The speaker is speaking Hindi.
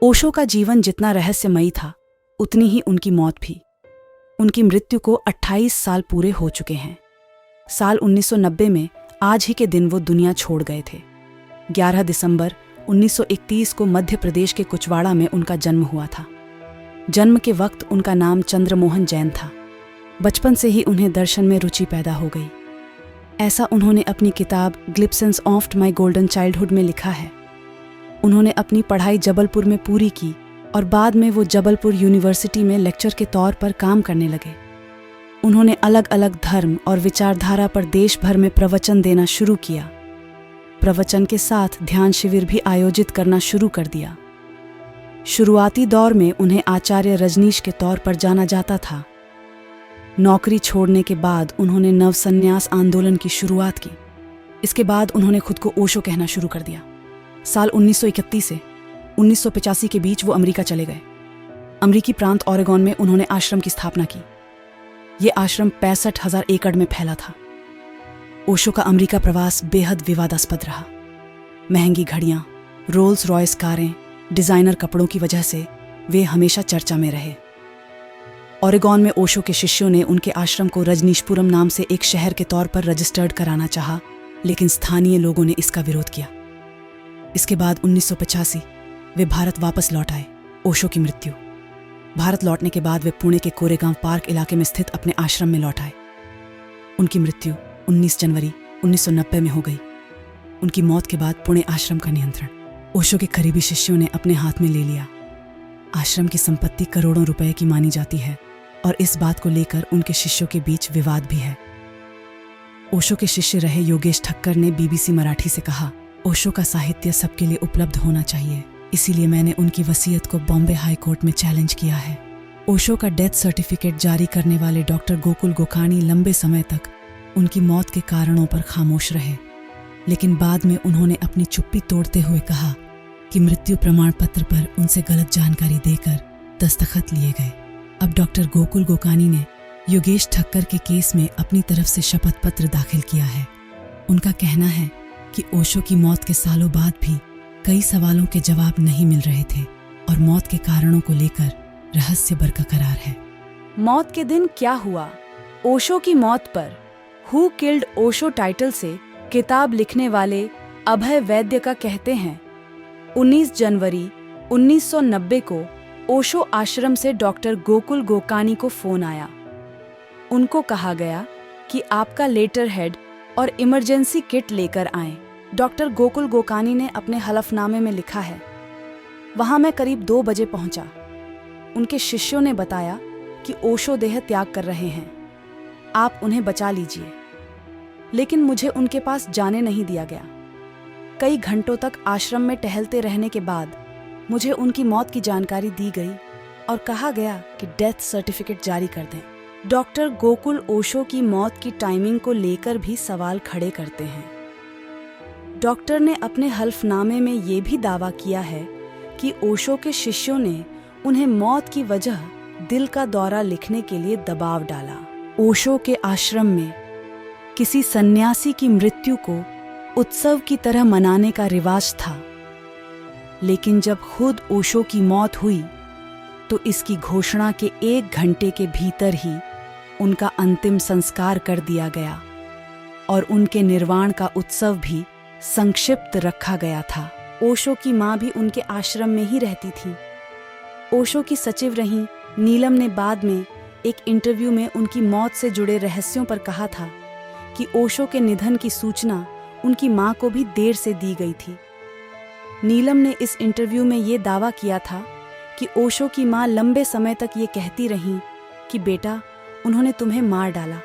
ओशो का जीवन जितना रहस्यमयी था, उतनी ही उनकी मौत भी। उनकी मृत्यु को 28 साल पूरे हो चुके हैं। साल 1990 में आज ही के दिन वो दुनिया छोड़ गए थे। 11 दिसंबर 1931 को मध्य प्रदेश के कुचवाड़ा में उनका जन्म हुआ था। जन्म के वक्त उनका नाम चंद्रमोहन जैन था। बचपन से ही उन्हें दर्शन में रुचि पैदा हो गई। ऐसा उन्होंने अपनी किताब ग्लिप्सेंस ऑफ माई गोल्डन चाइल्डहुड में लिखा है। उन्होंने अपनी पढ़ाई जबलपुर में पूरी की और बाद में वो जबलपुर यूनिवर्सिटी में लेक्चर के तौर पर काम करने लगे। उन्होंने अलग अलग धर्म और विचारधारा पर देश भर में प्रवचन देना शुरू किया। प्रवचन के साथ ध्यान शिविर भी आयोजित करना शुरू कर दिया। शुरुआती दौर में उन्हें आचार्य रजनीश के तौर पर जाना जाता था। नौकरी छोड़ने के बाद उन्होंने नवसन्यास आंदोलन की शुरुआत की। इसके बाद उन्होंने खुद को ओशो कहना शुरू कर दिया। साल 1931 से 1985 के बीच वो अमेरिका चले गए। अमेरिकी प्रांत ओरेगॉन में उन्होंने आश्रम की स्थापना की। ये आश्रम 65,000 एकड़ में फैला था। ओशो का अमेरिका प्रवास बेहद विवादास्पद रहा। महंगी घड़ियां, रोल्स रॉयस कारें, डिजाइनर कपड़ों की वजह से वे हमेशा चर्चा में रहे। ओरेगॉन में ओशो के शिष्यों ने उनके आश्रम को रजनीशपुरम नाम से एक शहर के तौर पर रजिस्टर्ड कराना चाहा, लेकिन स्थानीय लोगों ने इसका विरोध किया। इसके बाद 1985 वे भारत वापस लौट आए। ओशो की मृत्यु। भारत लौटने के बाद वे पुणे के कोरेगांव पार्क इलाके में स्थित अपने आश्रम में लौट आए। उनकी मृत्यु 19 जनवरी 1990 में हो गई। उनकी मौत के बाद पुणे आश्रम का नियंत्रण ओशो के करीबी शिष्यों ने अपने हाथ में ले लिया। आश्रम की संपत्ति करोड़ों रुपए की मानी जाती है और इस बात को लेकर उनके शिष्यों के बीच विवाद भी है। ओशो के शिष्य रहे योगेश ठक्कर ने बीबीसी मराठी से कहा, ओशो का साहित्य सबके लिए उपलब्ध होना चाहिए, इसीलिए मैंने उनकी वसीयत को बॉम्बे हाई कोर्ट में चैलेंज किया है। ओशो का डेथ सर्टिफिकेट जारी करने वाले डॉक्टर गोकुल गोकानी लंबे समय तक उनकी मौत के कारणों पर खामोश रहे, लेकिन बाद में उन्होंने अपनी चुप्पी तोड़ते हुए कहा कि मृत्यु प्रमाण पत्र पर उनसे गलत जानकारी देकर दस्तखत लिए गए। अब डॉक्टर गोकुल गोकानी ने योगेश ठक्कर के केस में अपनी तरफ से शपथ पत्र दाखिल किया है। उनका कहना है कि ओशो की मौत के सालों बाद भी कई सवालों के जवाब नहीं मिल रहे थे और मौत के कारणों को लेकर रहस्य बरकरार है। मौत के दिन क्या हुआ? ओशो की मौत पर हु किल्ड ओशो टाइटल से किताब लिखने वाले अभय वैद्य का कहते हैं, 19 जनवरी 1990 को ओशो आश्रम से डॉक्टर गोकुल गोकानी को फोन आया। उनको कहा गया कि आपका लेटर हेड और इमरजेंसी किट लेकर आएं। डॉक्टर गोकुल गोकानी ने अपने हलफनामे में लिखा है, वहां मैं करीब 2 बजे पहुंचा। उनके शिष्यों ने बताया कि ओशो देह त्याग कर रहे हैं, आप उन्हें बचा लीजिए। लेकिन मुझे उनके पास जाने नहीं दिया गया। कई घंटों तक आश्रम में टहलते रहने के बाद मुझे उनकी मौत की जानकारी दी गई और कहा गया कि डेथ सर्टिफिकेट जारी कर दें। डॉक्टर गोकुल ओशो की मौत की टाइमिंग को लेकर भी सवाल खड़े करते हैं। डॉक्टर ने अपने हल्फनामे में ये भी दावा किया है कि ओशो के शिष्यों ने उन्हें मौत की वजह दिल का दौरा लिखने के लिए दबाव डाला। ओशो के आश्रम में किसी सन्यासी की मृत्यु को उत्सव की तरह मनाने का रिवाज था, लेकिन जब खुद ओशो की मौत हुई तो इसकी घोषणा के 1 घंटे के भीतर ही उनका अंतिम संस्कार कर दिया गया और उनके निर्वाण का उत्सव भी संक्षिप्त रखा गया था। ओशो की मां भी उनके आश्रम में ही रहती थी। ओशो की सचिव रहीं नीलम ने बाद में एक इंटरव्यू में उनकी मौत से जुड़े रहस्यों पर कहा था कि ओशो के निधन की सूचना उनकी मां को भी देर से दी गई थी। नीलम ने इस इंटरव्यू में ये दावा किया था कि ओशो की मां लंबे समय तक ये कहती रहीं कि बेटा, उन्होंने तुम्हें मार डाला।